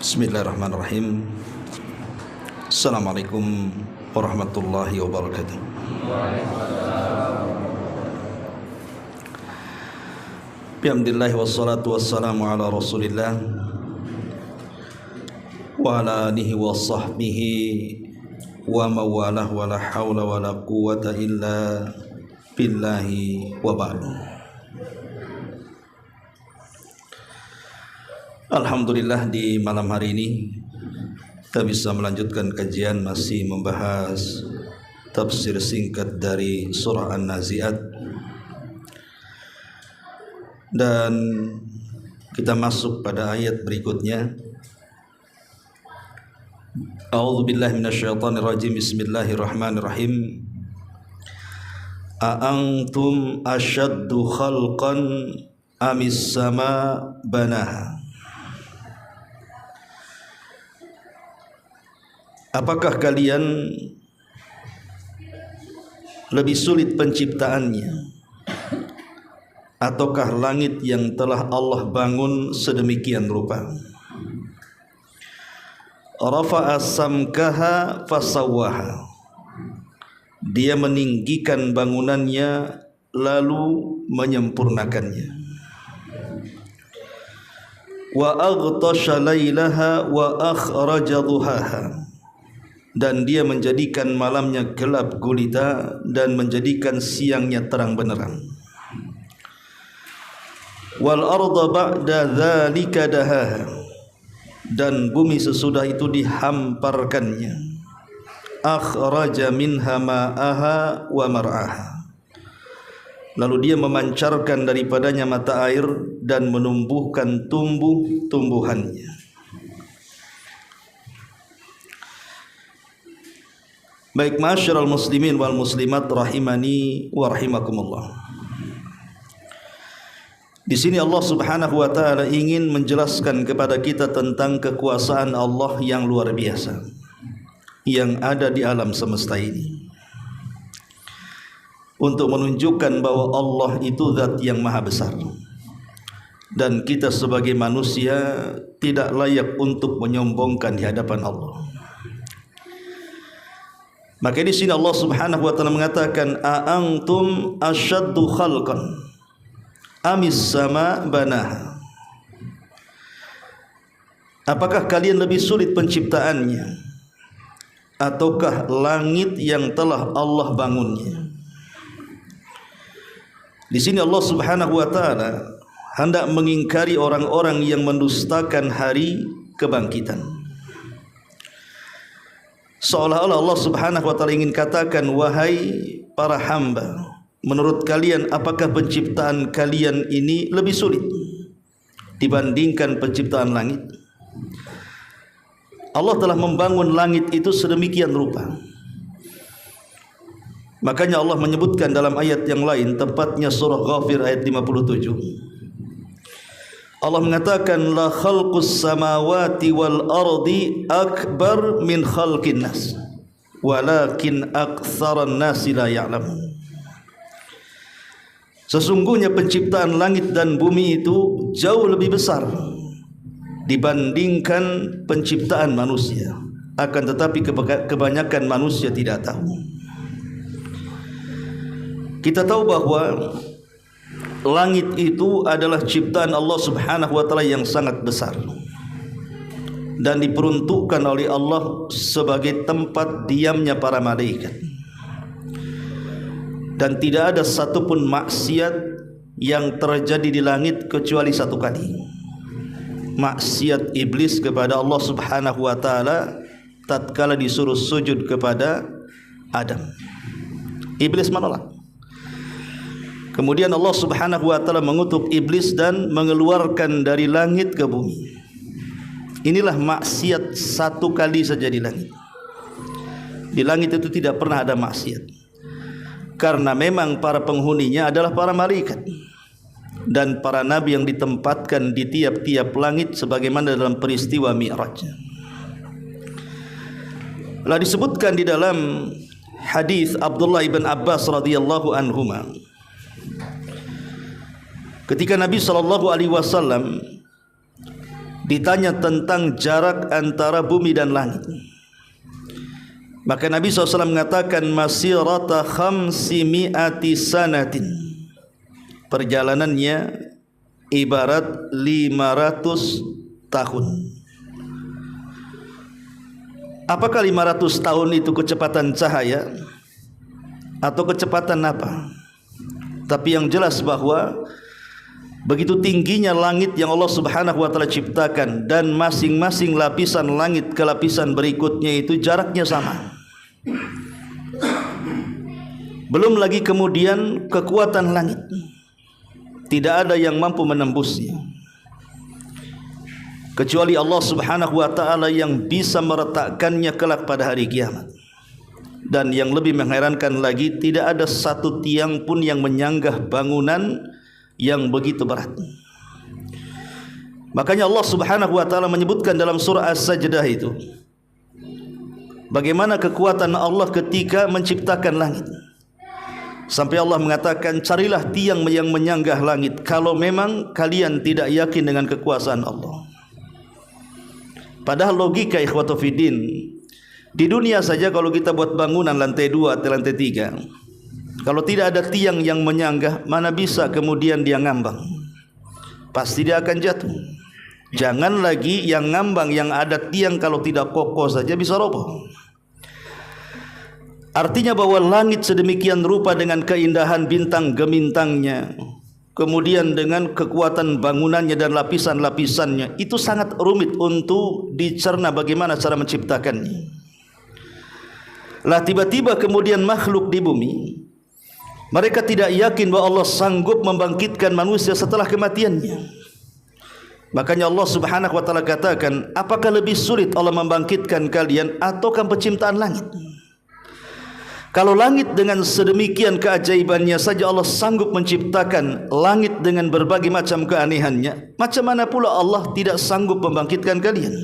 Bismillahirrahmanirrahim. Assalamualaikum warahmatullahi wabarakatuh. Bihamdillah wassalatu wassalamu ala rasulillah wa ala alihi wa sahbihi wa mawalah wa la hawla wa la quwata illa billahi wa ba'du. Alhamdulillah, di malam hari ini kita bisa melanjutkan kajian masih membahas tafsir singkat dari surah An-Nazi'at, dan kita masuk pada ayat berikutnya. A'udzubillahi minasyaitonirrajim. Bismillahirrahmanirrahim. A'antum asyaddu khalqan amis sama banaha. Apakah kalian lebih sulit penciptaannya, ataukah langit yang telah Allah bangun sedemikian rupa? Rafa'a samkaha fasawwaha. Dia meninggikan bangunannya lalu menyempurnakannya. Wa aghtasha lailaha wa akhraja duhaha. Dan dia menjadikan malamnya gelap gulita dan menjadikan siangnya terang benderang. Wal arda ba'da dzalika dahaha. Dan bumi sesudah itu dihamparkannya. Akhraja minha ma'aha wa mar'aha. Lalu dia memancarkan daripadanya mata air dan menumbuhkan tumbuh-tumbuhannya. Baik, ma'asyiral muslimin wal muslimat rahimani wa rahimakumullah. Di sini Allah Subhanahu wa taala ingin menjelaskan kepada kita tentang kekuasaan Allah yang luar biasa yang ada di alam semesta ini, untuk menunjukkan bahwa Allah itu zat yang maha besar dan kita sebagai manusia tidak layak untuk menyombongkan di hadapan Allah. Maka di sini Allah Subhanahu wa taala mengatakan, a'antum asyaddu khalqan amis sama banaha. Apakah kalian lebih sulit penciptaannya, ataukah langit yang telah Allah bangunnya? Di sini Allah Subhanahu wa taala hendak mengingkari orang-orang yang mendustakan hari kebangkitan. Seolah-olah Allah Subhanahu wa taala ingin katakan, wahai para hamba, menurut kalian apakah penciptaan kalian ini lebih sulit dibandingkan penciptaan langit? Allah telah membangun langit itu sedemikian rupa. Makanya Allah menyebutkan dalam ayat yang lain, tepatnya surah Ghafir ayat 57. Allah mengatakan, la khalqus samawati wal ardi akbar min khalqin nas walakin aktsaran nasi la ya'lamun. Sesungguhnya penciptaan langit dan bumi itu jauh lebih besar dibandingkan penciptaan manusia, akan tetapi kebanyakan manusia tidak tahu. Kita tahu bahwa langit itu adalah ciptaan Allah Subhanahu wa taala yang sangat besar dan diperuntukkan oleh Allah sebagai tempat diamnya para malaikat. Dan tidak ada satupun maksiat yang terjadi di langit kecuali satu kali. Maksiat iblis kepada Allah Subhanahu wa taala tatkala disuruh sujud kepada Adam. Iblis menolak. Kemudian Allah Subhanahu wa taala mengutuk iblis dan mengeluarkan dari langit ke bumi. Inilah maksiat satu kali saja di langit. Di langit itu tidak pernah ada maksiat, karena memang para penghuninya adalah para malaikat dan para nabi yang ditempatkan di tiap-tiap langit sebagaimana dalam peristiwa Mi'raj. Telah disebutkan di dalam hadis Abdullah ibn Abbas radhiyallahu anhuma, ketika Nabi SAW ditanya tentang jarak antara bumi dan langit. Maka Nabi SAW mengatakan masirata khamsimi'ati sanatin, perjalanannya ibarat 500 tahun. Apakah 500 tahun itu kecepatan cahaya atau kecepatan apa? Tapi yang jelas bahwa begitu tingginya langit yang Allah Subhanahu wa taala ciptakan, dan masing-masing lapisan langit ke lapisan berikutnya itu jaraknya sama. Belum lagi kemudian kekuatan langit, tidak ada yang mampu menembusnya kecuali Allah Subhanahu wa taala yang bisa meretakkannya kelak pada hari kiamat. Dan yang lebih mengherankan lagi, tidak ada satu tiang pun yang menyanggah bangunan yang begitu berat. Makanya Allah Subhanahu wa taala menyebutkan dalam surah As-Sajdah itu bagaimana kekuatan Allah ketika menciptakan langit. Sampai Allah mengatakan, carilah tiang yang menyanggah langit kalau memang kalian tidak yakin dengan kekuasaan Allah. Padahal logika ikhwatu fiddin, di dunia saja kalau kita buat bangunan lantai 2 atau lantai 3, kalau tidak ada tiang yang menyanggah, mana bisa kemudian dia ngambang? Pasti dia akan jatuh. Jangan lagi yang ngambang, yang ada tiang kalau tidak kokoh saja bisa roboh. Artinya bahwa langit sedemikian rupa dengan keindahan bintang gemintangnya, kemudian dengan kekuatan bangunannya dan lapisan-lapisannya, itu sangat rumit untuk dicerna bagaimana cara menciptakannya. Lah tiba-tiba kemudian makhluk di bumi, mereka tidak yakin bahwa Allah sanggup membangkitkan manusia setelah kematiannya. Makanya Allah Subhanahu wa taala katakan, apakah lebih sulit Allah membangkitkan kalian ataukah penciptaan langit? Kalau langit dengan sedemikian keajaibannya saja Allah sanggup menciptakan langit dengan berbagai macam keanehannya, macam mana pula Allah tidak sanggup membangkitkan kalian?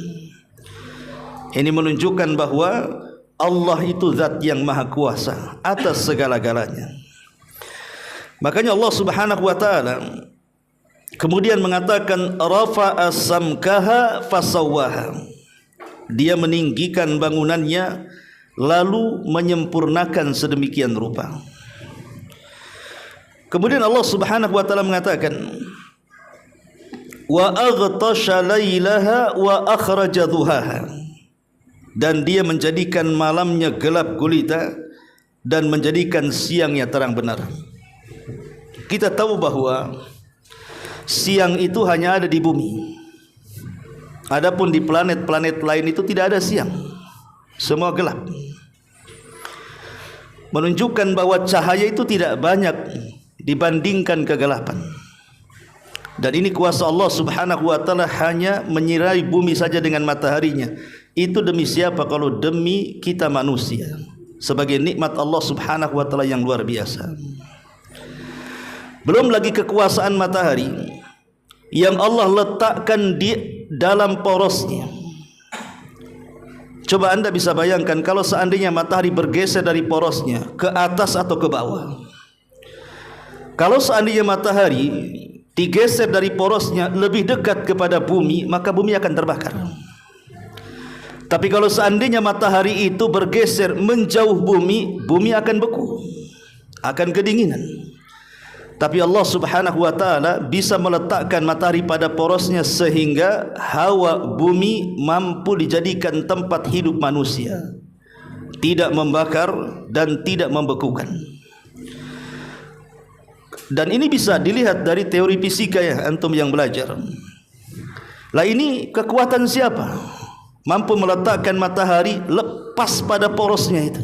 Ini menunjukkan bahwa Allah itu zat yang maha kuasa atas segala-galanya. Makanya Allah Subhanahu wa taala kemudian mengatakan rafa'a samkaha fasawwaha. Dia meninggikan bangunannya lalu menyempurnakan sedemikian rupa. Kemudian Allah Subhanahu wa taala mengatakan wa aghtasha lailaha wa akhraja duhaha, dan dia menjadikan malamnya gelap gulita dan menjadikan siangnya terang benar. Kita tahu bahwa siang itu hanya ada di bumi. Adapun di planet-planet lain itu tidak ada siang, semua gelap. Menunjukkan bahwa cahaya itu tidak banyak dibandingkan kegelapan. Dan ini kuasa Allah Subhanahu wa taala hanya menyirai bumi saja dengan mataharinya. Itu demi siapa kalau demi kita manusia, sebagai nikmat Allah Subhanahu wa taala yang luar biasa. Belum lagi kekuasaan matahari yang Allah letakkan di dalam porosnya. Coba anda bisa bayangkan kalau seandainya matahari bergeser dari porosnya ke atas atau ke bawah. Kalau seandainya matahari digeser dari porosnya lebih dekat kepada bumi, maka bumi akan terbakar. Tapi kalau seandainya matahari itu bergeser menjauh bumi, bumi akan beku, akan kedinginan. Tapi Allah Subhanahu wa taala bisa meletakkan matahari pada porosnya sehingga hawa bumi mampu dijadikan tempat hidup manusia, tidak membakar dan tidak membekukan. Dan ini bisa dilihat dari teori fisika ya, antum yang belajar. Lah ini kekuatan siapa? Mampu meletakkan matahari lepas pada porosnya itu,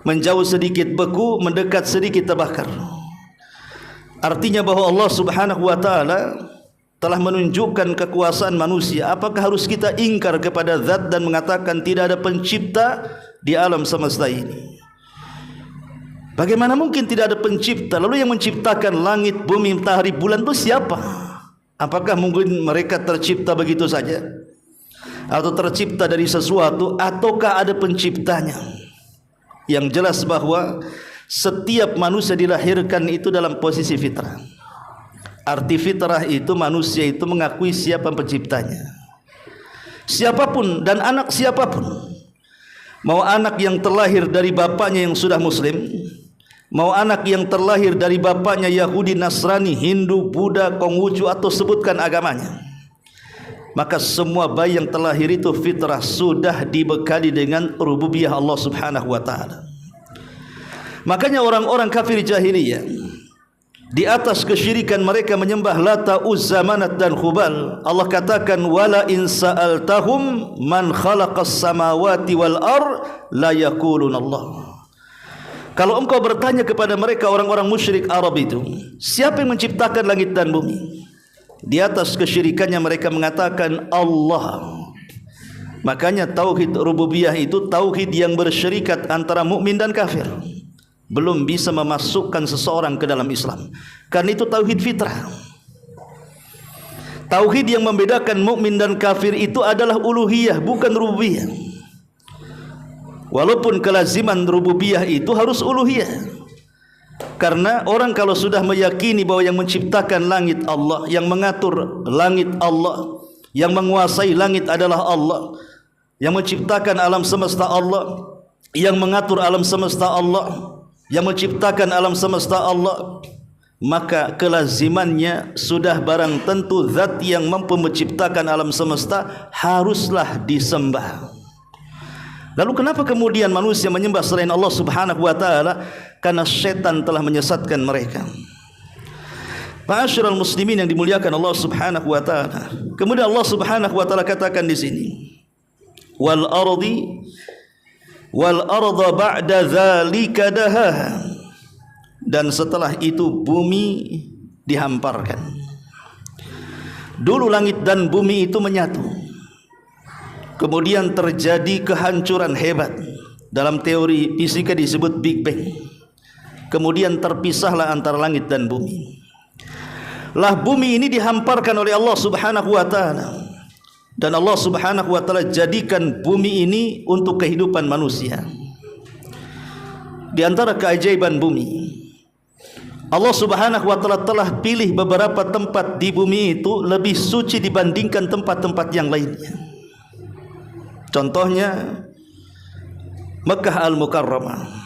menjauh sedikit beku, mendekat sedikit terbakar. Artinya bahwa Allah Subhanahu wa taala telah menunjukkan kekuasaan manusia. Apakah harus kita ingkar kepada zat dan mengatakan tidak ada pencipta di alam semesta ini? Bagaimana mungkin tidak ada pencipta? Lalu yang menciptakan langit, bumi, matahari, bulan itu siapa? Apakah mungkin mereka tercipta begitu saja? Atau tercipta dari sesuatu, ataukah ada penciptanya? Yang jelas bahwa setiap manusia dilahirkan itu dalam posisi fitrah. Arti fitrah itu manusia itu mengakui siapa penciptanya. Siapapun dan anak siapapun. Mau anak yang terlahir dari bapaknya yang sudah muslim, mau anak yang terlahir dari bapaknya Yahudi, Nasrani, Hindu, Buddha, Konghucu atau sebutkan agamanya, maka semua bayi yang terlahir itu fitrah, sudah dibekali dengan rububiyah Allah Subhanahu wa taala. Makanya orang-orang kafir jahiliyah di atas kesyirikan mereka menyembah Lata, Uzza, Manat dan Khubal, Allah katakan wala in sa'altahum man khalaqas samawati wal ar la yaqulun Allah. Kalau engkau bertanya kepada mereka orang-orang musyrik Arab itu, siapa yang menciptakan langit dan bumi? Di atas kesyirikannya mereka mengatakan Allah. Makanya tauhid rububiyah itu tauhid yang bersyirikat antara mukmin dan kafir, belum bisa memasukkan seseorang ke dalam Islam. Karena itu tauhid fitrah. Tauhid yang membedakan mukmin dan kafir itu adalah uluhiyah, bukan rububiyah. Walaupun kelaziman rububiyah itu harus uluhiyah. Karena orang kalau sudah meyakini bahwa yang menciptakan langit Allah, yang mengatur langit Allah, yang menguasai langit adalah Allah, yang menciptakan alam semesta Allah, yang mengatur alam semesta Allah, yang menciptakan alam semesta Allah, maka kelazimannya sudah barang tentu zat yang mampu menciptakan alam semesta haruslah disembah. Lalu kenapa kemudian manusia menyembah selain Allah Subhanahu wa taala? Karena setan telah menyesatkan mereka. Ma'asyiral muslimin yang dimuliakan Allah Subhanahu wa taala. Kemudian Allah Subhanahu wa taala katakan di sini, wal arda ba'da dzalika dahaha, dan setelah itu bumi dihamparkan. Dulu langit dan bumi itu menyatu, kemudian terjadi kehancuran hebat. Dalam teori fisika disebut Big Bang. Kemudian terpisahlah antara langit dan bumi. Lah bumi ini dihamparkan oleh Allah Subhanahu wa taala. Dan Allah Subhanahu wa taala jadikan bumi ini untuk kehidupan manusia. Di antara keajaiban bumi, Allah Subhanahu wa taala telah pilih beberapa tempat di bumi itu lebih suci dibandingkan tempat-tempat yang lainnya. Contohnya Mekah Al-Mukarramah.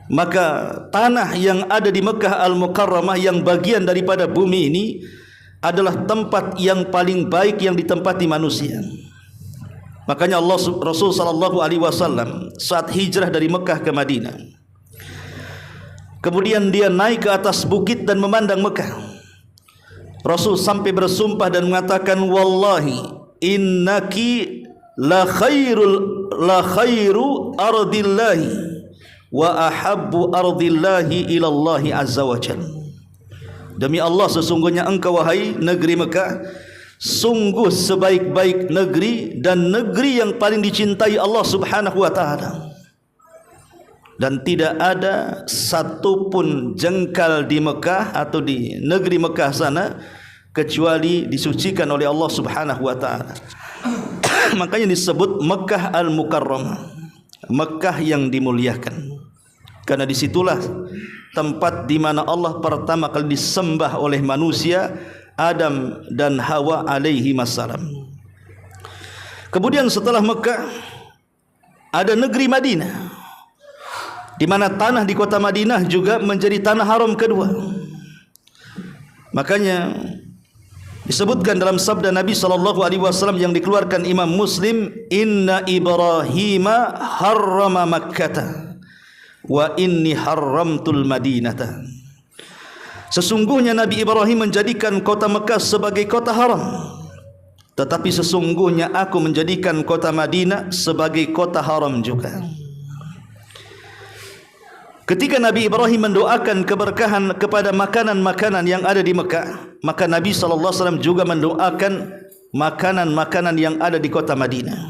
Maka tanah yang ada di Mekah Al-Mukarramah yang bagian daripada bumi ini adalah tempat yang paling baik yang ditempati manusia. Makanya Rasul sallallahu alaihi wasallam saat hijrah dari Mekah ke Madinah, kemudian dia naik ke atas bukit dan memandang Mekah. Rasul sampai bersumpah dan mengatakan, wallahi innaki la khairu ardillahi wa ahabbu ardillahi ilallahi azza wa jalla. Demi Allah, sesungguhnya engkau wahai negeri Mekah sungguh sebaik-baik negeri dan negeri yang paling dicintai Allah Subhanahu wa taala. Dan tidak ada satupun jengkal di Mekah atau di negeri Mekah sana kecuali disucikan oleh Allah Subhanahu wa taala. Makanya disebut Mekah Al-Mukarramah, Mekah yang dimuliakan. Karena disitulah tempat di mana Allah pertama kali disembah oleh manusia, Adam dan Hawa alaihi wassalam. Kemudian setelah Mekah ada negeri Madinah, di mana tanah di kota Madinah juga menjadi tanah haram kedua. Makanya disebutkan dalam sabda Nabi sallallahu alaihi wasallam yang dikeluarkan Imam Muslim, inna Ibrahima harrama Makkah wa inni haramtul Madinata. Sesungguhnya Nabi Ibrahim menjadikan kota Mekah sebagai kota haram, tetapi sesungguhnya aku menjadikan kota Madinah sebagai kota haram juga. Ketika Nabi Ibrahim mendoakan keberkahan kepada makanan-makanan yang ada di Mekah, maka Nabi SAW juga mendoakan makanan-makanan yang ada di kota Madinah.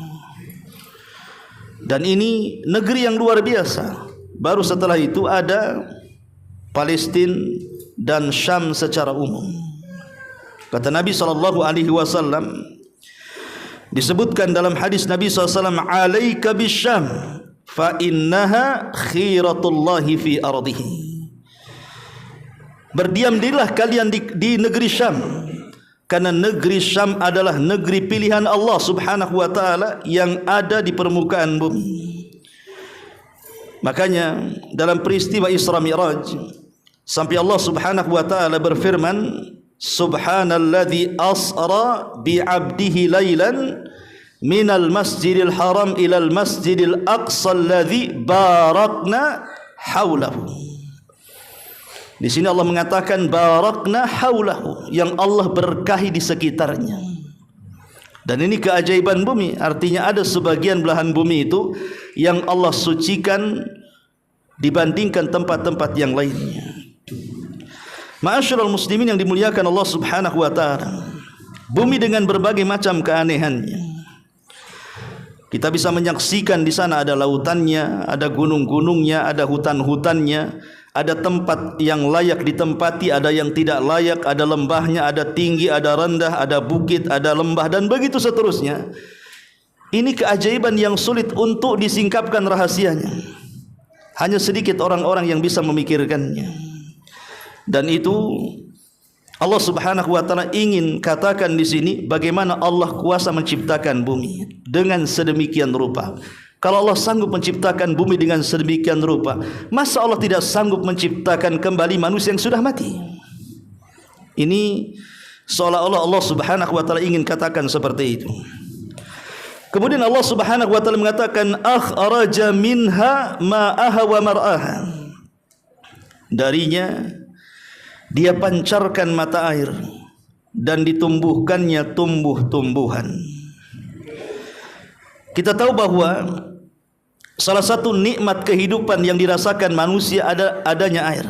Dan ini negeri yang luar biasa. Baru setelah itu ada Palestina dan Syam secara umum. Kata Nabi SAW, disebutkan dalam hadis Nabi SAW, alaika bisyam fa innaha khiratullahi fi ardihi. berdiam dirilah kalian di negeri Syam, karena negeri Syam adalah negeri pilihan Allah Subhanahu wa taala yang ada di permukaan bumi. Makanya dalam peristiwa Isra Mi'raj sampai Allah Subhanahu wa taala berfirman, Subhanalladzi asra bi'abdihi lailan minal masjidil haram ilal masjidil aqsa alladzi barakna haulahu. Di sini Allah mengatakan barakna haulahu, yang Allah berkahi di sekitarnya. Dan ini keajaiban bumi, artinya ada sebagian belahan bumi itu yang Allah sucikan dibandingkan tempat-tempat yang lainnya. Ma'asyiral muslimin yang dimuliakan Allah Subhanahu wa taala, bumi dengan berbagai macam keanehannya. Kita bisa menyaksikan di sana ada lautannya, ada gunung-gunungnya, ada hutan-hutannya, ada tempat yang layak ditempati, ada yang tidak layak, ada lembahnya, ada tinggi, ada rendah, ada bukit, ada lembah, dan begitu seterusnya. Ini keajaiban yang sulit untuk disingkapkan rahasianya. Hanya sedikit orang-orang yang bisa memikirkannya. Dan itu Allah Subhanahu wa taala ingin katakan di sini bagaimana Allah kuasa menciptakan bumi dengan sedemikian rupa. Kalau Allah sanggup menciptakan bumi dengan sedemikian rupa, masa Allah tidak sanggup menciptakan kembali manusia yang sudah mati? Ini seolah-olah Allah Subhanahu wa taala ingin katakan seperti itu. Kemudian Allah Subhanahu wa taala mengatakan akhraja minha ma'aha wa mar'aha. Darinya Dia pancarkan mata air dan ditumbuhkannya tumbuh-tumbuhan. Kita tahu bahwa salah satu nikmat kehidupan yang dirasakan manusia adanya air.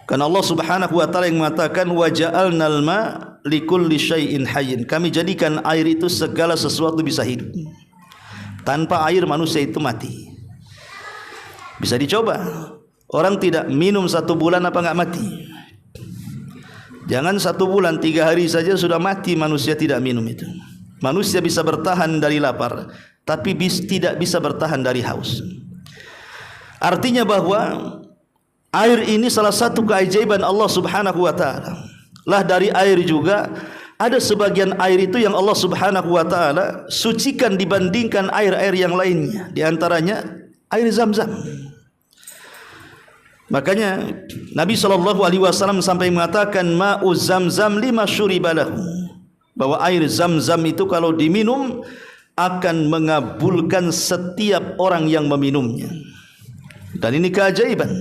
Karena Allah Subhanahu wa taala yang mengatakan wa ja'alnal ma likulli syai'in hayyin. Kami jadikan air itu segala sesuatu bisa hidup. Tanpa air manusia itu mati. Bisa dicoba. Orang tidak minum 1 bulan apa enggak mati? Jangan 1 bulan, 3 hari saja sudah mati manusia tidak minum itu. Manusia bisa bertahan dari lapar, tapi tidak bisa bertahan dari haus. Artinya bahwa air ini salah satu keajaiban Allah Subhanahu wa taala. Lah dari air juga ada sebagian air itu yang Allah Subhanahu wa taala sucikan dibandingkan air-air yang lainnya. Di antaranya air Zam-Zam. Makanya Nabi SAW sampai mengatakan ma'u Zam-Zam lima syuribalahu, bahwa air Zam-Zam itu kalau diminum akan mengabulkan setiap orang yang meminumnya. Dan ini keajaiban.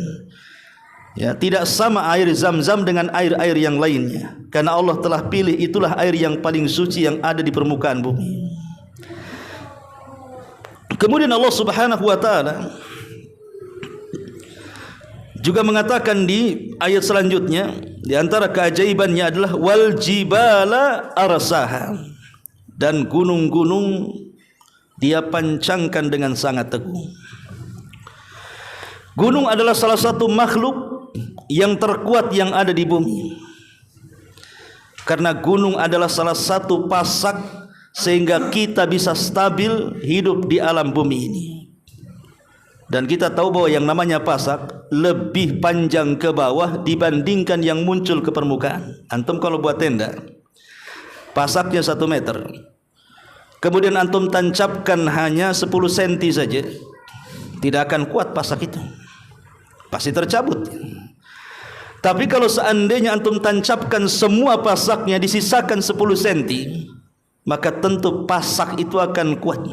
Ya, tidak sama air Zam-Zam dengan air-air yang lainnya, karena Allah telah pilih itulah air yang paling suci yang ada di permukaan bumi. Kemudian Allah Subhanahu wa taala juga mengatakan di ayat selanjutnya, di antara keajaibannya adalah wal jibala arsaha, dan gunung-gunung Dia pancangkan dengan sangat teguh. Gunung adalah salah satu makhluk yang terkuat yang ada di bumi, karena gunung adalah salah satu pasak sehingga kita bisa stabil hidup di alam bumi ini. Dan kita tahu bahwa yang namanya pasak lebih panjang ke bawah dibandingkan yang muncul ke permukaan. Antum kalau buat tenda, pasaknya 1 meter, kemudian antum tancapkan hanya 10 cm saja, tidak akan kuat pasak itu, pasti tercabut. Tapi kalau seandainya antum tancapkan semua pasaknya, disisakan 10 cm, maka tentu pasak itu akan kuat.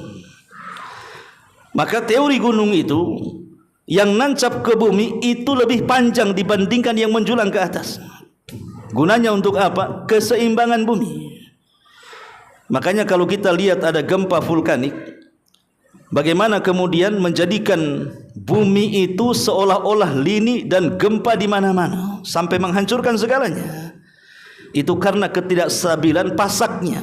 Maka teori gunung itu yang nancap ke bumi itu lebih panjang dibandingkan yang menjulang ke atas. Gunanya untuk apa? Keseimbangan bumi. Makanya kalau kita lihat ada gempa vulkanik, bagaimana kemudian menjadikan bumi itu seolah-olah lini dan gempa di mana-mana sampai menghancurkan segalanya. Itu karena ketidakstabilan pasaknya.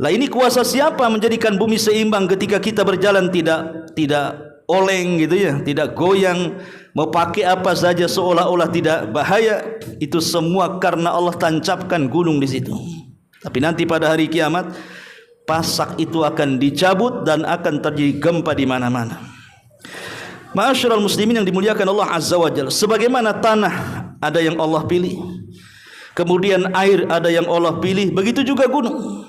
Lah ini kuasa siapa menjadikan bumi seimbang ketika kita berjalan tidak oleng gitu ya, tidak goyang, mau pakai apa saja seolah-olah tidak bahaya. Itu semua karena Allah tancapkan gunung di situ. Tapi nanti pada hari kiamat pasak itu akan dicabut dan akan terjadi gempa di mana-mana. Ma'asyiral muslimin yang dimuliakan Allah Azza wa Jalla, sebagaimana tanah ada yang Allah pilih. Kemudian air ada yang Allah pilih. Begitu juga gunung.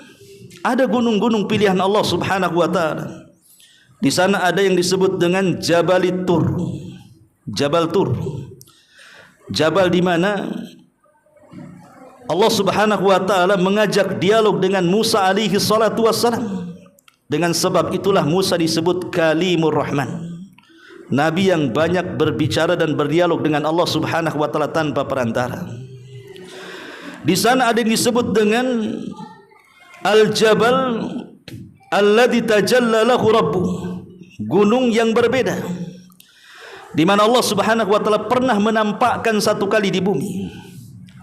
Ada gunung-gunung pilihan Allah Subhanahu wa taala. Di sana ada yang disebut dengan Jabal Tur. Jabal Tur. Jabal di mana Allah Subhanahu wa taala mengajak dialog dengan Musa alaihi salatu wassalam. Dengan sebab itulah Musa disebut Kalimur Rahman. Nabi yang banyak berbicara dan berdialog dengan Allah Subhanahu wa taala tanpa perantara. Di sana ada yang disebut dengan Al-Jabal alladzi tajalla lahu rabbuh. Gunung yang berbeda, di mana Allah Subhanahu wa taala pernah menampakkan satu kali di bumi.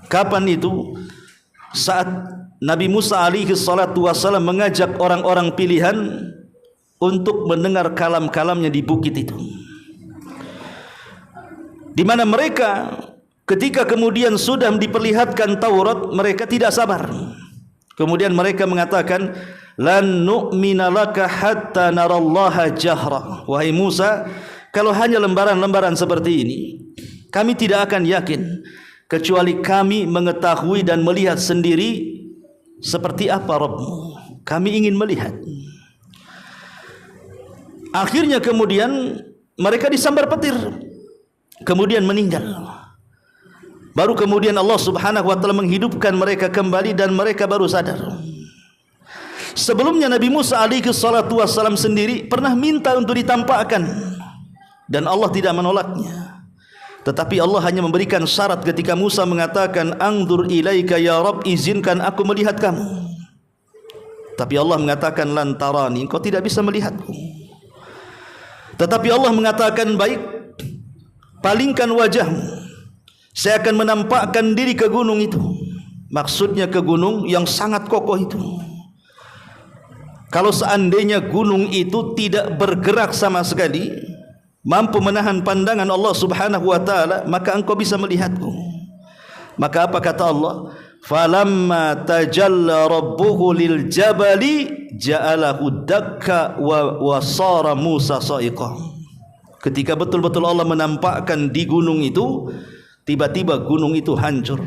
Kapan itu? Saat Nabi Musa alaihi salatu wasallam mengajak orang-orang pilihan untuk mendengar kalam-kalamnya di bukit itu, di mana mereka ketika kemudian sudah diperlihatkan Taurat, mereka tidak sabar. Kemudian mereka mengatakan, lan nu'mina laka hatta narallaha jahra. Wahai Musa, kalau hanya lembaran-lembaran seperti ini, kami tidak akan yakin kecuali kami mengetahui dan melihat sendiri seperti apa Rabbmu. Kami ingin melihat. Akhirnya kemudian mereka disambar petir, kemudian meninggal. Baru kemudian Allah Subhanahu wa taala menghidupkan mereka kembali dan mereka baru sadar. Sebelumnya Nabi Musa alaihi salatu wassalam sendiri pernah minta untuk ditampakkan dan Allah tidak menolaknya. Tetapi Allah hanya memberikan syarat ketika Musa mengatakan, "Angdur ilaika ya Rabb, izinkan aku melihat kamu." Tapi Allah mengatakan, "Lan tarani, engkau tidak bisa melihatku." Tetapi Allah mengatakan, "Baik, palingkan wajahmu. Saya akan menampakkan diri ke gunung itu." Maksudnya ke gunung yang sangat kokoh itu. Kalau seandainya gunung itu tidak bergerak sama sekali, mampu menahan pandangan Allah Subhanahu wa taala, maka engkau bisa melihatku. Maka apa kata Allah? Falamma tajalla rabbuhu lil jabali ja'alahu dakka wa sara Musa sa'iqa. Ketika betul-betul Allah menampakkan di gunung itu, tiba-tiba gunung itu hancur.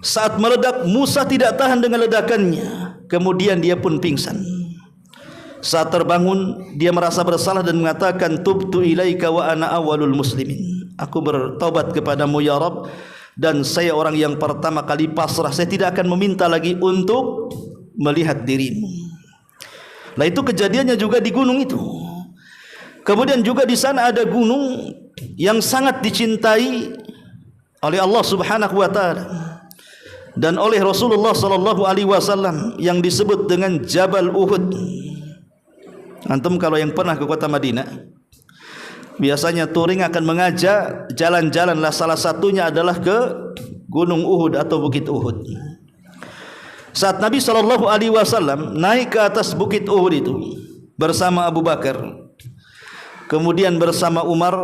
Saat meledak, Musa tidak tahan dengan ledakannya. Kemudian dia pun pingsan. Saat terbangun, dia merasa bersalah dan mengatakan, "Tubtu ilaika wa ana awwalul muslimin." Aku bertaubat kepadamu ya Rabb, dan saya orang yang pertama kali pasrah. Saya tidak akan meminta lagi untuk melihat dirimu. Nah, itu kejadiannya juga di gunung itu. Kemudian juga di sana ada gunung yang sangat dicintai oleh Allah Subhanahu wa taala dan oleh Rasulullah sallallahu alaihi wasallam yang disebut dengan Jabal Uhud. Antum kalau yang pernah ke kota Madinah, biasanya touring akan mengajak jalan-jalanlah, salah satunya adalah ke Gunung Uhud atau Bukit Uhud. Saat Nabi sallallahu alaihi wasallam naik ke atas Bukit Uhud itu bersama Abu Bakar, kemudian bersama Umar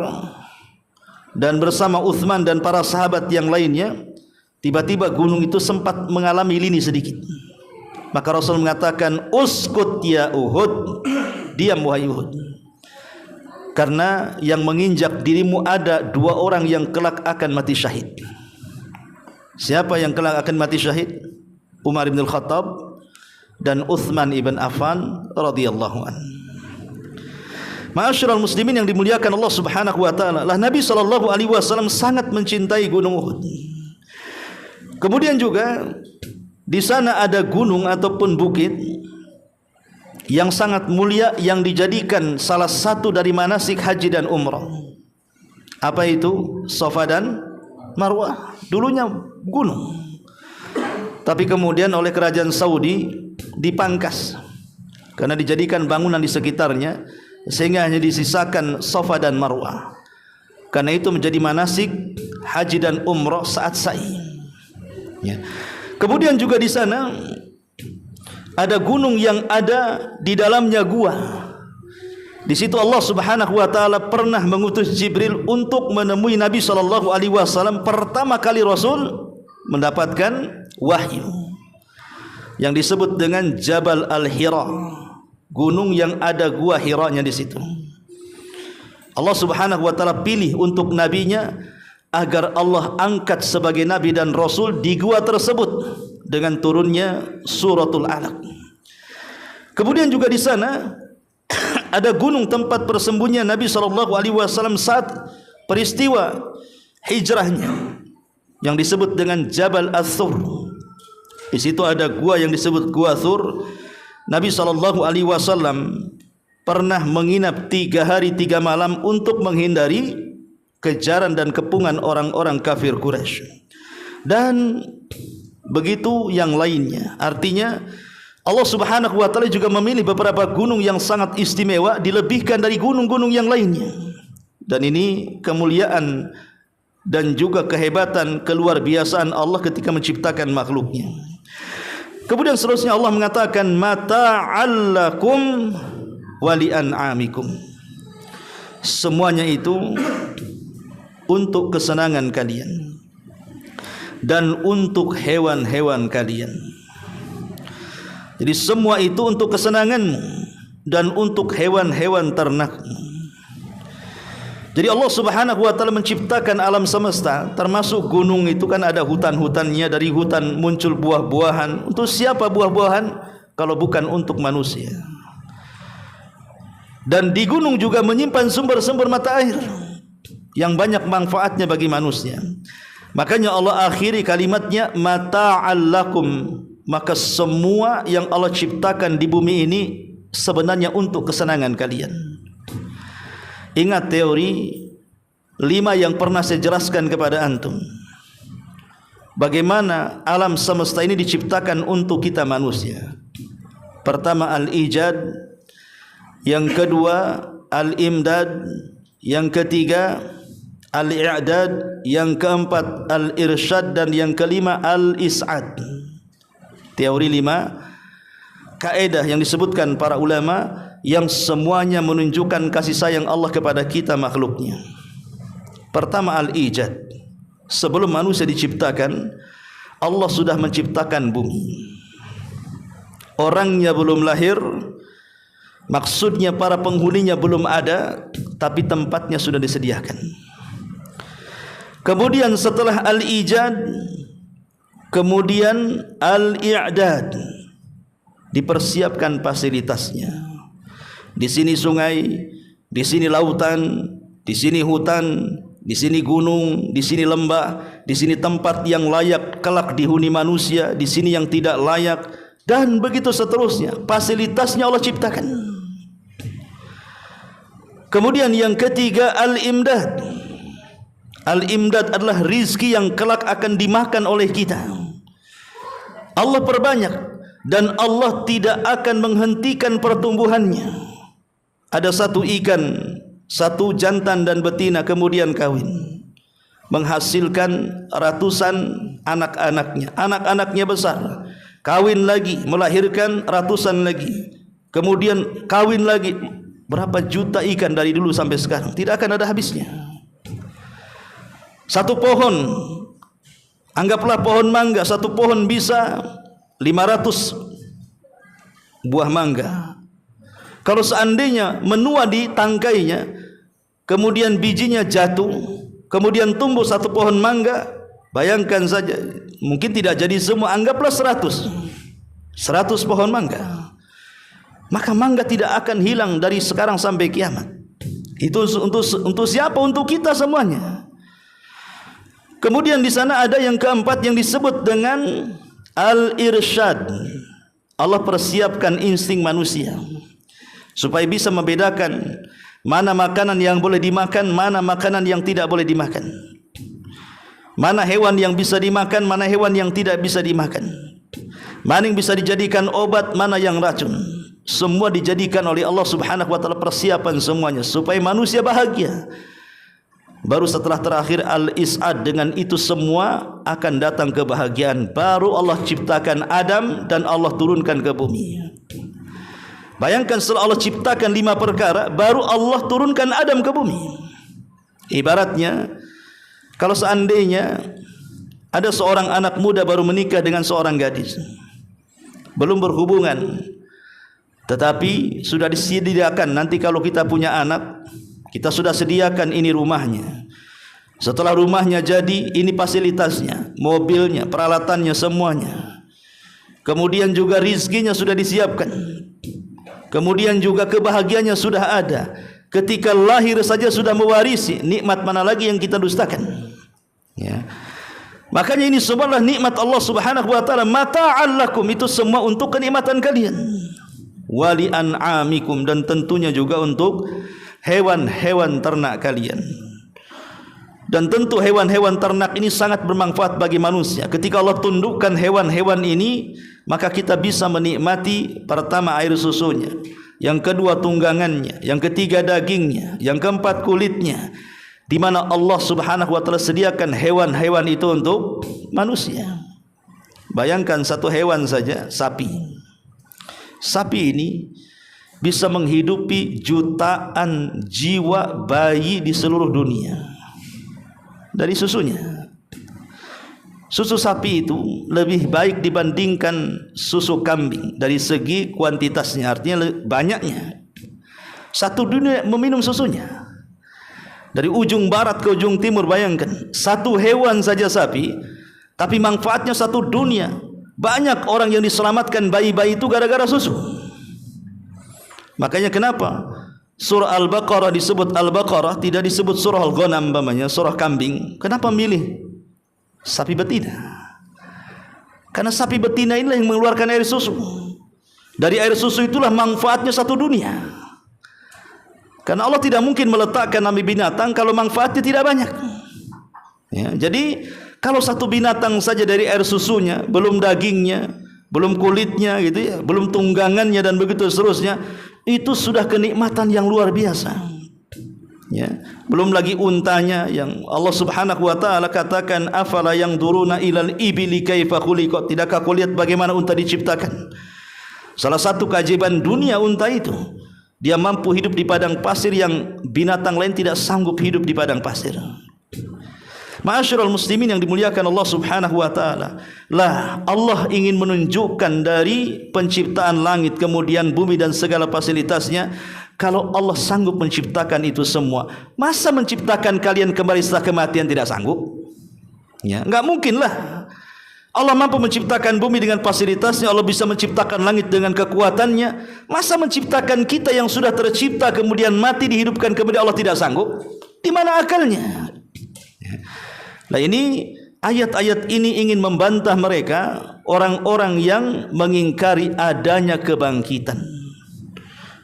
dan bersama Uthman dan para sahabat yang lainnya, tiba-tiba gunung itu sempat mengalami lini sedikit. Maka Rasul mengatakan, "Uskut ya Uhud, diam wahai Uhud. Karena yang menginjak dirimu ada dua orang yang kelak akan mati syahid." Siapa yang kelak akan mati syahid? Umar bin Al-Khattab dan Uthman ibn Affan radhiyallahu anhu. Ma'asyiral muslimin yang dimuliakan Allah Subhanahu wa taala, lah Nabi sallallahu alaihi wasallam sangat mencintai Gunung Uhud. Kemudian juga di sana ada gunung ataupun bukit yang sangat mulia yang dijadikan salah satu dari manasik haji dan umrah. Apa itu? Safa dan Marwah. Dulunya gunung, tapi kemudian oleh kerajaan Saudi dipangkas karena dijadikan bangunan di sekitarnya, sehingga hanya disisakan Safa dan Marwah. Karena itu menjadi manasik haji dan umrah saat sa'i. Ya. Kemudian juga di sana ada gunung yang ada di dalamnya gua. Di situ Allah Subhanahu wa taala pernah mengutus Jibril untuk menemui Nabi sallallahu alaihi wasallam. Pertama kali Rasul mendapatkan wahyu yang disebut dengan Jabal Al-Hira, gunung yang ada gua Hira-nya di situ. Allah Subhanahu wa taala pilih untuk nabinya agar Allah angkat sebagai nabi dan rasul di gua tersebut dengan turunnya suratul Alaq. Kemudian juga di sana ada gunung tempat persembunyian Nabi SAW saat peristiwa hijrahnya yang disebut dengan Jabal Ats-Tsur. Di situ ada gua yang disebut Gua Tsur. Nabi SAW pernah menginap 3 hari 3 malam untuk menghindari kejaran dan kepungan orang-orang kafir Quraisy. Dan begitu yang lainnya. Artinya Allah Subhanahu wa taala juga memilih beberapa gunung yang sangat istimewa dilebihkan dari gunung-gunung yang lainnya. Dan ini kemuliaan dan juga kehebatan keluar biasaan Allah ketika menciptakan makhluknya. Kemudian seterusnya Allah mengatakan mata'allakum wa li'an'amikum. Semuanya itu untuk kesenangan kalian dan untuk hewan-hewan kalian. Jadi semua itu untuk kesenanganmu dan untuk hewan-hewan ternakmu. Jadi Allah Subhanahu wa taala menciptakan alam semesta, termasuk gunung itu kan ada hutan-hutannya, dari hutan muncul buah-buahan. Untuk siapa buah-buahan kalau bukan untuk manusia? Dan di gunung juga menyimpan sumber-sumber mata air yang banyak manfaatnya bagi manusia. Makanya Allah akhiri kalimatnya mata'al lakum. Maka semua yang Allah ciptakan di bumi ini sebenarnya untuk kesenangan kalian. Ingat teori 5 yang pernah saya jelaskan kepada antum. Bagaimana alam semesta ini diciptakan untuk kita manusia. Pertama al-ijad, yang kedua al-imdad, yang ketiga al-i'dad, yang keempat al-irsyad, dan yang kelima al-is'ad. Teori 5 kaidah yang disebutkan para ulama yang semuanya menunjukkan kasih sayang Allah kepada kita makhluknya. Pertama al-ijad. Sebelum manusia diciptakan, Allah sudah menciptakan bumi. Orangnya belum lahir, maksudnya para penghuninya belum ada, tapi tempatnya sudah disediakan. Kemudian setelah al-ijad, kemudian al-i'dad, dipersiapkan fasilitasnya. Di sini sungai, di sini lautan, di sini hutan, di sini gunung, di sini lembah, di sini tempat yang layak kelak dihuni manusia, di sini yang tidak layak, dan begitu seterusnya. Fasilitasnya Allah ciptakan. Kemudian yang ketiga al-imdad. Al-imdad adalah rizki yang kelak akan dimakan oleh kita. Allah perbanyak dan Allah tidak akan menghentikan pertumbuhannya. Ada satu ikan, satu jantan dan betina kemudian kawin, menghasilkan ratusan anak-anaknya. Anak-anaknya besar, kawin lagi, melahirkan ratusan lagi, kemudian kawin lagi. Berapa juta ikan dari dulu sampai sekarang, tidak akan ada habisnya. Satu pohon, anggaplah pohon mangga, satu pohon bisa 500 buah mangga. Kalau seandainya menua di tangkainya, kemudian bijinya jatuh, kemudian tumbuh satu pohon mangga, bayangkan saja, mungkin tidak jadi semua, anggaplah 100 pohon mangga. Maka mangga tidak akan hilang dari sekarang sampai kiamat. Itu untuk siapa? Untuk kita semuanya. Kemudian di sana ada yang keempat yang disebut dengan al-irsyad. Allah persiapkan insting manusia supaya bisa membedakan mana makanan yang boleh dimakan, mana makanan yang tidak boleh dimakan, mana hewan yang bisa dimakan, mana hewan yang tidak bisa dimakan, mana yang bisa dijadikan obat, mana yang racun. Semua dijadikan oleh Allah Subhanahu wa taala, persiapan semuanya supaya manusia bahagia. Baru setelah terakhir al-is'ad, dengan itu semua akan datang kebahagiaan. Baru Allah ciptakan Adam dan Allah turunkan ke bumi. Bayangkan setelah Allah ciptakan 5 perkara, baru Allah turunkan Adam ke bumi. Ibaratnya kalau seandainya ada seorang anak muda baru menikah dengan seorang gadis, belum berhubungan, tetapi sudah disediakan, nanti kalau kita punya anak, kita sudah sediakan ini rumahnya, Setelah rumahnya jadi, ini fasilitasnya, mobilnya, peralatannya, semuanya. Kemudian juga rizkinya sudah disiapkan. Kemudian juga kebahagiaannya sudah ada. Ketika lahir saja sudah mewarisi, nikmat mana lagi yang kita dustakan? Ya. Makanya ini sebuah nikmat Allah Subhanahu wa taala, mata'al lakum, itu semua untuk kenikmatan kalian. Wali an'amikum, dan tentunya juga untuk hewan-hewan ternak kalian. Dan tentu hewan-hewan ternak ini sangat bermanfaat bagi manusia. Ketika Allah tundukkan hewan-hewan ini, maka kita bisa menikmati pertama air susunya, yang kedua tunggangannya, yang ketiga dagingnya, yang keempat kulitnya, di mana Allah Subhanahu wa taala sediakan hewan-hewan itu untuk manusia. Bayangkan satu hewan saja, sapi. Sapi ini bisa menghidupi jutaan jiwa bayi di seluruh dunia dari susunya. Susu sapi itu lebih baik dibandingkan susu kambing dari segi kuantitasnya, artinya banyaknya. Satu dunia meminum susunya, dari ujung barat ke ujung timur. Bayangkan, satu hewan saja sapi, tapi manfaatnya satu dunia. Banyak orang yang diselamatkan bayi-bayi itu gara-gara susu. Makanya kenapa surah Al-Baqarah disebut Al-Baqarah, tidak disebut surah Al-Ghanam, surah kambing? Kenapa milih sapi betina? Karena sapi betina inilah yang mengeluarkan air susu. Dari air susu itulah manfaatnya satu dunia. Karena Allah tidak mungkin meletakkan nama binatang kalau manfaatnya tidak banyak. Ya, jadi kalau satu binatang saja dari air susunya, belum dagingnya, belum kulitnya gitu ya, belum tunggangannya dan begitu seterusnya, itu sudah kenikmatan yang luar biasa. Ya, belum lagi untanya yang Allah Subhanahu wa taala katakan, afala yanzuruna ilal ibili kaifa khuliqat, tidakkah kau lihat bagaimana unta diciptakan? Salah satu keajaiban dunia unta itu, dia mampu hidup di padang pasir yang binatang lain tidak sanggup hidup di padang pasir. Ma'asyiral muslimin yang dimuliakan Allah Subhanahu wa taala, lah Allah ingin menunjukkan dari penciptaan langit kemudian bumi dan segala fasilitasnya. Kalau Allah sanggup menciptakan itu semua, masa menciptakan kalian kembali setelah kematian tidak sanggup? Ya, enggak mungkin lah. Allah mampu menciptakan bumi dengan fasilitasnya, Allah bisa menciptakan langit dengan kekuatannya. Masa menciptakan kita yang sudah tercipta kemudian mati dihidupkan kemudian Allah tidak sanggup? Di mana akalnya? Nah, ini ayat-ayat ini ingin membantah mereka, orang-orang yang mengingkari adanya kebangkitan.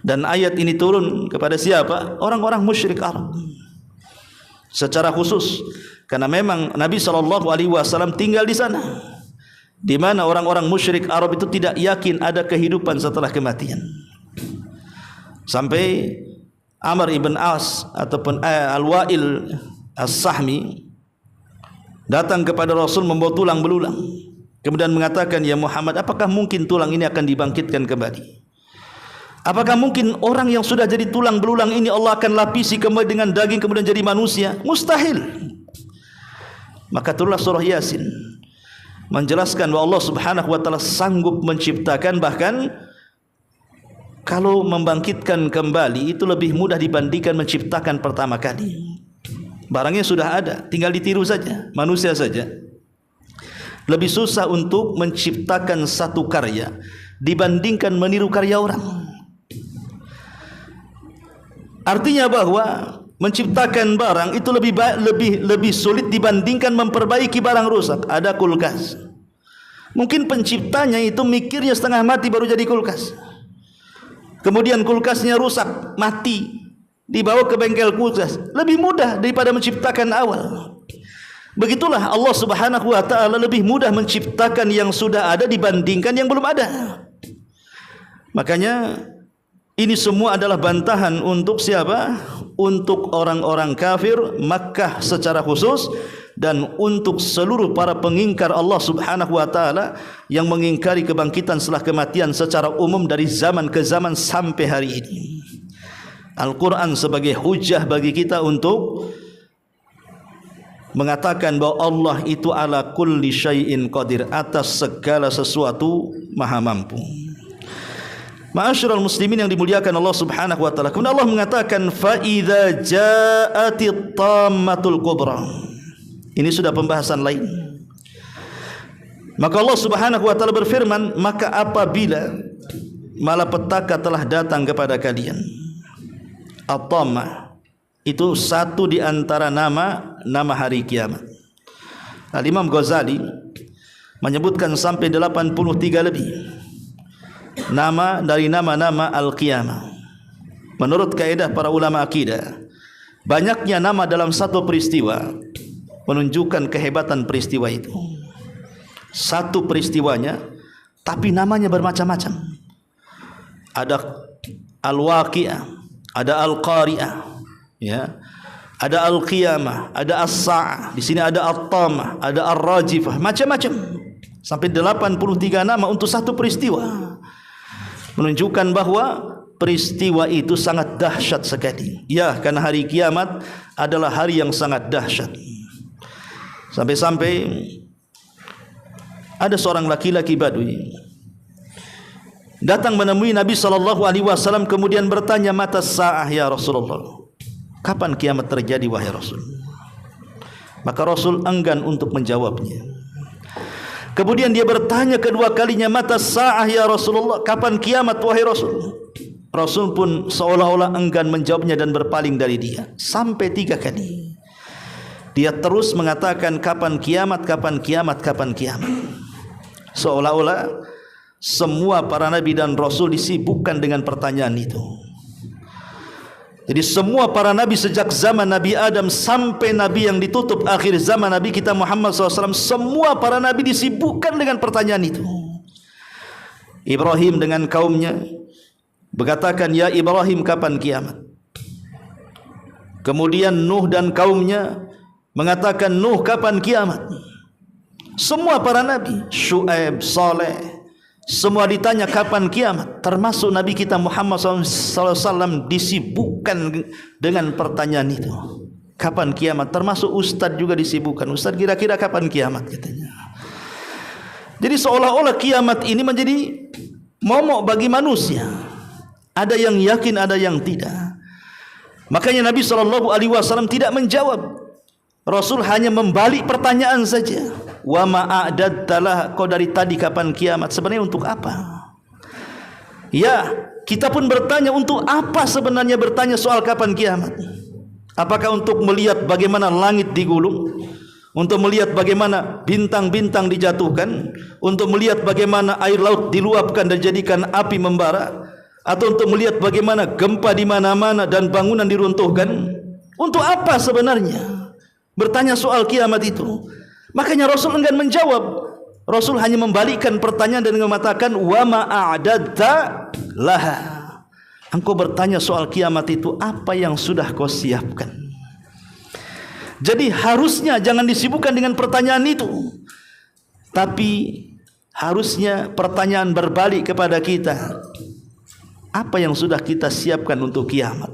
Dan ayat ini turun kepada siapa? Orang-orang musyrik Arab. Secara khusus karena memang Nabi SAW tinggal di sana, di mana orang-orang musyrik Arab itu tidak yakin ada kehidupan setelah kematian. Sampai Amr ibn As ataupun Al-Wa'il As-Sahmi datang kepada Rasul membawa tulang belulang, kemudian mengatakan, ya Muhammad, apakah mungkin tulang ini akan dibangkitkan kembali? Apakah mungkin orang yang sudah jadi tulang belulang ini Allah akan lapisi kembali dengan daging kemudian jadi manusia? Mustahil. Maka turunlah surah Yasin menjelaskan bahwa Allah Subhanahu wa taala sanggup menciptakan, bahkan kalau membangkitkan kembali itu lebih mudah dibandingkan menciptakan pertama kali. Barangnya sudah ada, tinggal ditiru saja, manusia saja. Lebih susah untuk menciptakan satu karya dibandingkan meniru karya orang. Artinya bahwa menciptakan barang itu lebih sulit dibandingkan memperbaiki barang rusak. Ada kulkas, mungkin penciptanya itu mikirnya setengah mati baru jadi kulkas. Kemudian kulkasnya rusak, mati, dibawa ke bengkel kulkas, lebih mudah daripada menciptakan awal. Begitulah Allah Subhanahu wa taala lebih mudah menciptakan yang sudah ada dibandingkan yang belum ada. Makanya ini semua adalah bantahan untuk siapa? Untuk orang-orang kafir Makkah secara khusus, dan untuk seluruh para pengingkar Allah Subhanahu wa taala yang mengingkari kebangkitan setelah kematian secara umum dari zaman ke zaman sampai hari ini. Al-Quran sebagai hujah bagi kita untuk mengatakan bahwa Allah itu ala kulli syai'in qadir, atas segala sesuatu maha mampu. Ma'asyiral muslimin yang dimuliakan Allah Subhanahu wa taala. Kemudian Allah mengatakan fa idza ja'atit tammatul kubra. Ini sudah pembahasan lain. Maka Allah Subhanahu wa taala berfirman, maka apabila malapetaka telah datang kepada kalian. At-tammah itu satu di antara nama hari kiamat. Al-Imam Ghazali menyebutkan sampai 83 lebih nama dari nama-nama Al-Qiyamah. Menurut kaidah para ulama akidah, banyaknya nama dalam satu peristiwa menunjukkan kehebatan peristiwa itu. Satu peristiwanya, tapi namanya bermacam-macam. Ada Al-Waqi'ah, ada Al-Qari'ah, ya. Ada Al-Qiyamah, ada As-Sa'ah, di sini ada At-Tammah, ada Ar-Rajifah, macam-macam. Sampai 83 nama untuk satu peristiwa. Menunjukkan bahwa peristiwa itu sangat dahsyat sekali. Ya, karena hari kiamat adalah hari yang sangat dahsyat. Sampai-sampai ada seorang laki-laki Badui datang menemui Nabi SAW, kemudian bertanya, mata sa'ah ya Rasulullah, kapan kiamat terjadi wahai Rasul? Maka Rasul enggan untuk menjawabnya. Kemudian dia bertanya kedua kalinya, mata sa'ah ya Rasulullah, kapan kiamat wahai Rasul? Rasul pun seolah-olah enggan menjawabnya dan berpaling dari dia. Sampai 3 kali dia terus mengatakan, kapan kiamat, kapan kiamat, kapan kiamat. Seolah-olah semua para nabi dan rasul disibukkan dengan pertanyaan itu. Jadi semua para nabi sejak zaman Nabi Adam sampai nabi yang ditutup akhir zaman Nabi kita Muhammad SAW, semua para nabi disibukkan dengan pertanyaan itu. Ibrahim dengan kaumnya berkatakan, ya Ibrahim, kapan kiamat? Kemudian Nuh dan kaumnya mengatakan, Nuh, kapan kiamat? Semua para nabi, Syuaib, Saleh, semua ditanya kapan kiamat. Termasuk Nabi kita Muhammad SAW disibukkan dengan pertanyaan itu, kapan kiamat. Termasuk ustaz juga disibukkan, ustaz kira-kira kapan kiamat katanya. Jadi seolah-olah kiamat ini menjadi momok bagi manusia. Ada yang yakin, ada yang tidak. Makanya Nabi SAW tidak menjawab. Rasul hanya membalik pertanyaan saja. Wa ma'adadtalah, kau dari tadi kapan kiamat? Sebenarnya untuk apa? Ya, kita pun bertanya, untuk apa sebenarnya bertanya soal kapan kiamat? Apakah untuk melihat bagaimana langit digulung? Untuk melihat bagaimana bintang-bintang dijatuhkan? Untuk melihat bagaimana air laut diluapkan dan jadikan api membara? Atau untuk melihat bagaimana gempa di mana-mana dan bangunan diruntuhkan? Untuk apa sebenarnya bertanya soal kiamat itu? Makanya Rasul enggan menjawab. Rasul hanya membalikkan pertanyaan dan mengatakan, wa ma'adadta laha. Engkau bertanya soal kiamat itu, apa yang sudah kau siapkan? Jadi harusnya jangan disibukkan dengan pertanyaan itu, tapi harusnya pertanyaan berbalik kepada kita, apa yang sudah kita siapkan untuk kiamat?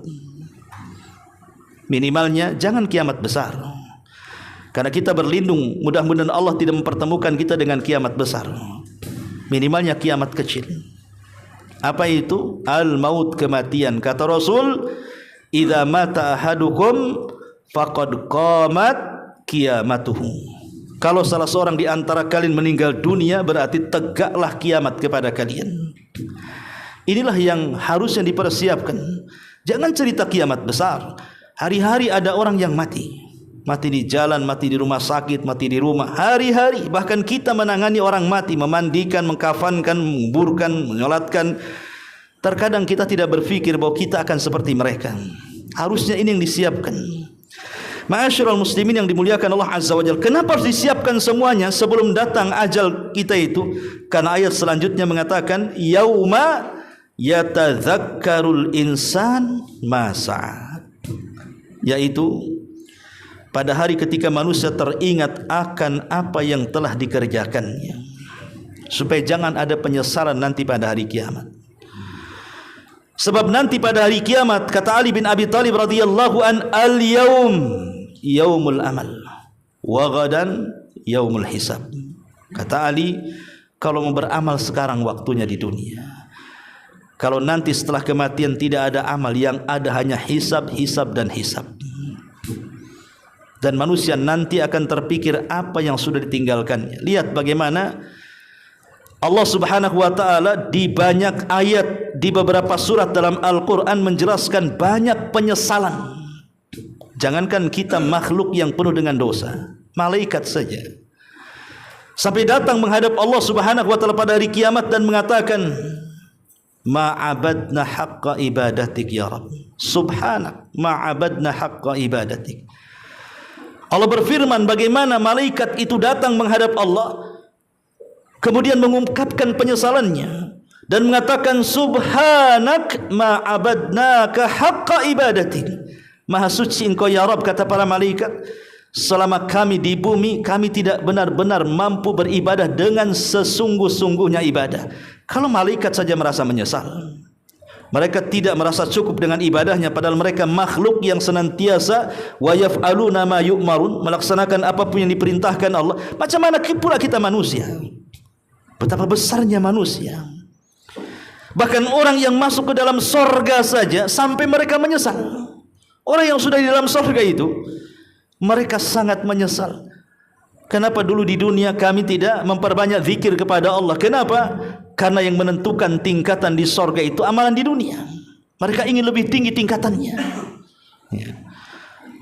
Minimalnya jangan kiamat besar, karena kita berlindung, mudah-mudahan Allah tidak mempertemukan kita dengan kiamat besar. Minimalnya kiamat kecil. Apa itu? Al-maut, kematian. Kata Rasul, idza mata ahadukum faqad qamat qiyamatuhu. Kalau salah seorang di antara kalian meninggal dunia, berarti tegaklah kiamat kepada kalian. Inilah yang harusnya dipersiapkan. Jangan cerita kiamat besar. Hari-hari ada orang yang mati. Mati di jalan, mati di rumah sakit, mati di rumah. Hari-hari bahkan kita menangani orang mati, memandikan, mengkafankan, menguburkan, menyolatkan. Terkadang kita tidak berpikir bahwa kita akan seperti mereka. Harusnya ini yang disiapkan. Ma'asyiral muslimin yang dimuliakan Allah Azza wa Jalla. Kenapa harus disiapkan semuanya sebelum datang ajal kita itu? Karena ayat selanjutnya mengatakan, yauma yatadzakkarul insan ma sa'a. Yaitu pada hari ketika manusia teringat akan apa yang telah dikerjakannya, supaya jangan ada penyesalan nanti pada hari kiamat. Sebab nanti pada hari kiamat, kata Ali bin Abi Thalib radhiyallahu an, al-yaum yaumul amal wa ghadan yaumul hisab. Kata Ali, kalau mau beramal sekarang waktunya di dunia, kalau nanti setelah kematian tidak ada amal, yang ada hanya hisab, hisab dan hisab. Dan manusia nanti akan terpikir apa yang sudah ditinggalkannya. Lihat bagaimana Allah Subhanahu wa taala di banyak ayat, di beberapa surat dalam Al-Quran menjelaskan banyak penyesalan. Jangankan kita makhluk yang penuh dengan dosa, malaikat saja sampai datang menghadap Allah Subhanahu wa taala pada hari kiamat dan mengatakan, ma'abadna haqqa ibadatik ya Rabb. Subhanak, ma'abadna haqqa ibadatik. Allah berfirman bagaimana malaikat itu datang menghadap Allah, kemudian mengungkapkan penyesalannya dan mengatakan, subhanak ma'abadnaka haqqa ibadatik. Maha suci engkau ya Rabb, kata para malaikat, selama kami di bumi kami tidak benar-benar mampu beribadah dengan sesungguh-sungguhnya ibadah. Kalau malaikat saja merasa menyesal, mereka tidak merasa cukup dengan ibadahnya, padahal mereka makhluk yang senantiasa wa yaf'aluna ma yu'marun, melaksanakan apapun yang diperintahkan Allah. Macam mana pula kita manusia? Betapa besarnya manusia. Bahkan orang yang masuk ke dalam sorga saja sampai mereka menyesal. Orang yang sudah di dalam sorga itu mereka sangat menyesal. Kenapa dulu di dunia kami tidak memperbanyak zikir kepada Allah? Kenapa? Karena yang menentukan tingkatan di sorga itu amalan di dunia. Mereka ingin lebih tinggi tingkatannya. Ya.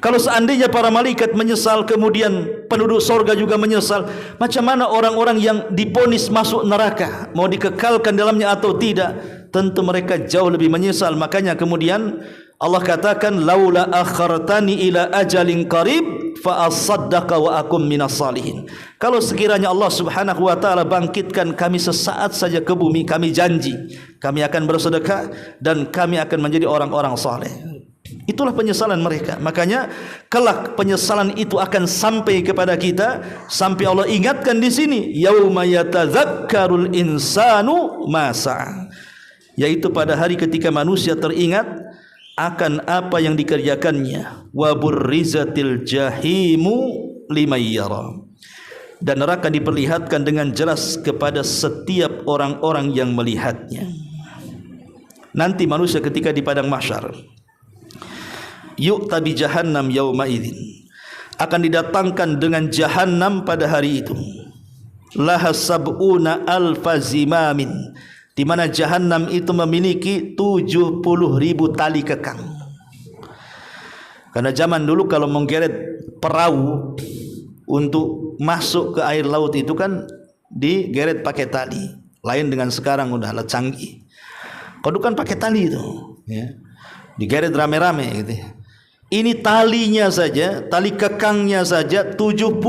Kalau seandainya para malaikat menyesal, kemudian penduduk sorga juga menyesal, macam mana orang-orang yang diponis masuk neraka, mau dikekalkan dalamnya atau tidak? Tentu mereka jauh lebih menyesal. Makanya kemudian Allah katakan, laula akhartani ila ajalin qarib fa asaddaqa wa akum minas salihin. Kalau sekiranya Allah Subhanahu wa taala bangkitkan kami sesaat saja ke bumi, kami janji kami akan bersedekah dan kami akan menjadi orang-orang saleh. Itulah penyesalan mereka. Makanya kelak penyesalan itu akan sampai kepada kita, sampai Allah ingatkan di sini, yauma yatadzakkarul insanu ma sa'a, yaitu pada hari ketika manusia teringat akan apa yang dikerjakannya. Wa burrizatil jahimu liman yara, dan neraka diperlihatkan dengan jelas kepada setiap orang-orang yang melihatnya. Nanti manusia ketika di padang mahsyar, yu'ta bi jahannam yauma idzin, akan didatangkan dengan jahannam pada hari itu. Laha sab'una alfa zimamin, di mana jahannam itu memiliki 70.000 tali kekang. Karena zaman dulu kalau menggeret perahu untuk masuk ke air laut itu kan digeret pakai tali, lain dengan sekarang udah alat canggih. Kalau kan pakai tali itu, ya, digeret rame-rame gitu. Ini talinya saja, tali kekangnya saja 70.000.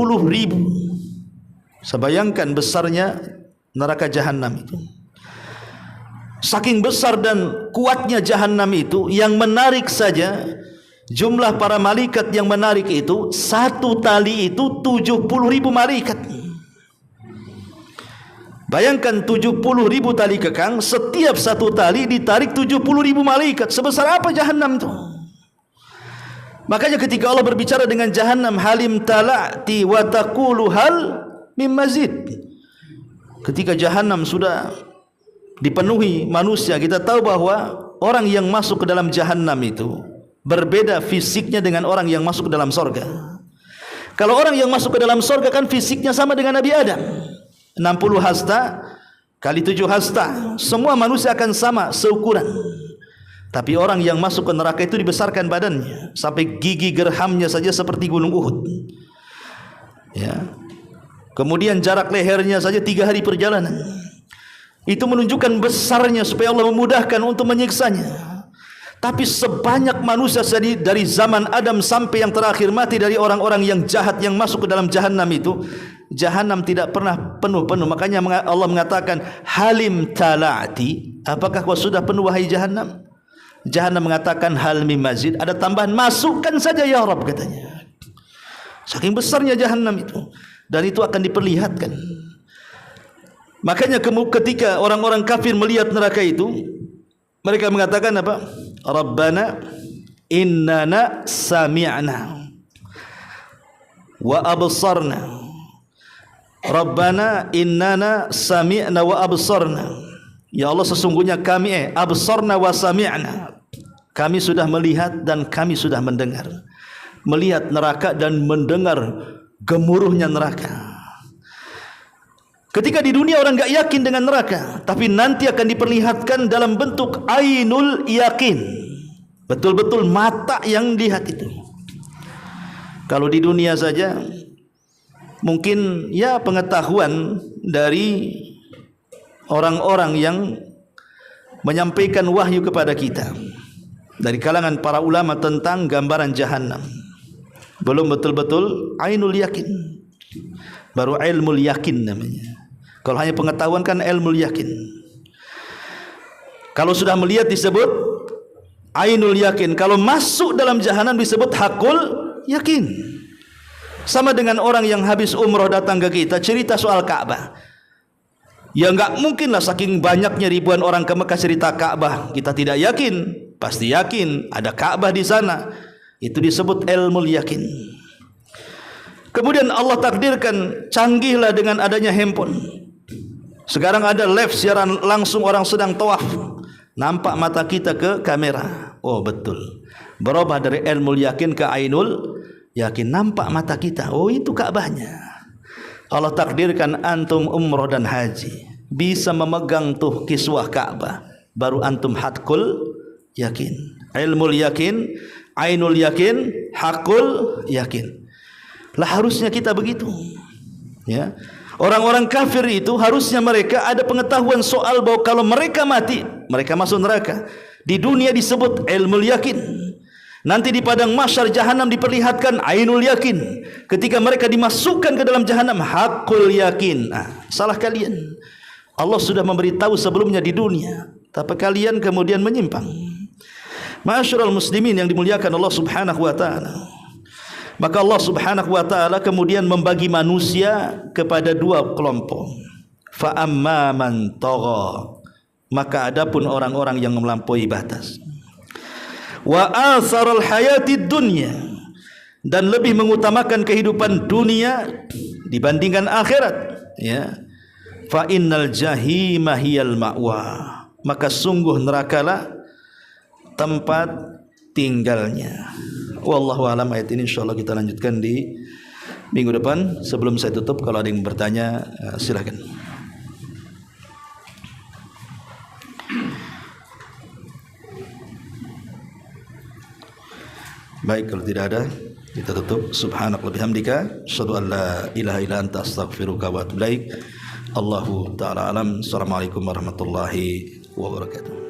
Sebayangkan besarnya neraka jahanam itu. Saking besar dan kuatnya jahanam itu, yang menarik saja jumlah para malaikat yang menarik itu, satu tali itu 70.000 malaikat. Bayangkan 70.000 tali kekang, setiap satu tali ditarik 70.000 malaikat. Sebesar apa jahanam itu? Makanya ketika Allah berbicara dengan jahanam, halim tala'ti wa taqulu hal mim mazid. Ketika jahanam sudah dipenuhi manusia, kita tahu bahwa orang yang masuk ke dalam jahanam itu berbeda fisiknya dengan orang yang masuk ke dalam sorga. Kalau orang yang masuk ke dalam sorga kan fisiknya sama dengan Nabi Adam, 60 hasta kali 7 hasta, semua manusia akan sama seukuran. Tapi orang yang masuk ke neraka itu dibesarkan badannya sampai gigi gerhamnya saja seperti gunung Uhud, ya. Kemudian jarak lehernya saja 3 hari perjalanan. Itu menunjukkan besarnya supaya Allah memudahkan untuk menyiksanya. Tapi sebanyak manusia dari zaman Adam sampai yang terakhir mati dari orang-orang yang jahat yang masuk ke dalam jahanam itu, jahanam tidak pernah penuh-penuh. Makanya Allah mengatakan, halim tala'ati, apakah kau sudah penuh wahai jahanam? Jahanam mengatakan, hal mim mazid, ada tambahan, masukkan saja ya Rabb, katanya. Saking besarnya jahanam itu, dan itu akan diperlihatkan. Makanya ketika orang-orang kafir melihat neraka itu, mereka mengatakan apa? Rabbana innana sami'na wa absarna. Rabbana innana sami'na wa absarna. Ya Allah, sesungguhnya kami absarna wa sami'na, kami sudah melihat dan kami sudah mendengar. Melihat neraka dan mendengar gemuruhnya neraka. Ketika di dunia orang enggak yakin dengan neraka, tapi nanti akan diperlihatkan dalam bentuk ainul yakin. Betul-betul mata yang lihat itu. Kalau di dunia saja mungkin ya pengetahuan dari orang-orang yang menyampaikan wahyu kepada kita dari kalangan para ulama tentang gambaran jahanam, belum betul-betul ainul yakin, baru ilmul yakin namanya. Kalau hanya pengetahuan kan ilmul yakin. Kalau sudah melihat disebut ainul yakin. Kalau masuk dalam jahanam disebut hakul yakin. Sama dengan orang yang habis umroh datang ke kita cerita soal Ka'bah. Ya enggak mungkin lah, saking banyaknya ribuan orang ke Mekah cerita Ka'bah kita tidak yakin. Pasti yakin ada Ka'bah di sana. Itu disebut ilmul yakin. Kemudian Allah takdirkan canggihlah dengan adanya handphone. Sekarang ada live siaran langsung, orang sedang tawaf, nampak mata kita ke kamera. Oh betul, berubah dari ilmul yakin ke ainul yakin. Nampak mata kita, oh itu Ka'bahnya. Allah takdirkan antum umroh dan haji bisa memegang tuh kiswah Ka'bah, baru antum hakul yakin. Ilmul yakin, ainul yakin, hakul yakin. Lah harusnya kita begitu. Ya. Orang-orang kafir itu harusnya mereka ada pengetahuan soal bahwa kalau mereka mati, mereka masuk neraka. Di dunia disebut ilmul yakin. Nanti di padang mahsyar jahanam diperlihatkan ainul yakin. Ketika mereka dimasukkan ke dalam jahanam hakul yakin. Salah kalian. Allah sudah memberitahu sebelumnya di dunia, tapi kalian kemudian menyimpang. Ma'asyiral muslimin yang dimuliakan Allah Subhanahu wa taala. Maka Allah Subhanahu wa taala kemudian membagi manusia kepada dua kelompok. Fa amma man tagha, maka adapun orang-orang yang melampaui batas. Wa atharal hayatid dunya, dan lebih mengutamakan kehidupan dunia dibandingkan akhirat, ya. Fa innal jahima hiyal ma'wa, maka sungguh nerakalah tempat tinggalnya. Wallahu a'lam. Ayat ini insyaallah kita lanjutkan di minggu depan. Sebelum saya tutup, kalau ada yang bertanya silakan. Baik, kalau tidak ada kita tutup. Subhanakallahumma bihamdika asyhadu an la ilaha illa anta astaghfiruka wa atubu ilaik. Allahu ta'ala alam. Assalamualaikum warahmatullahi wabarakatuh.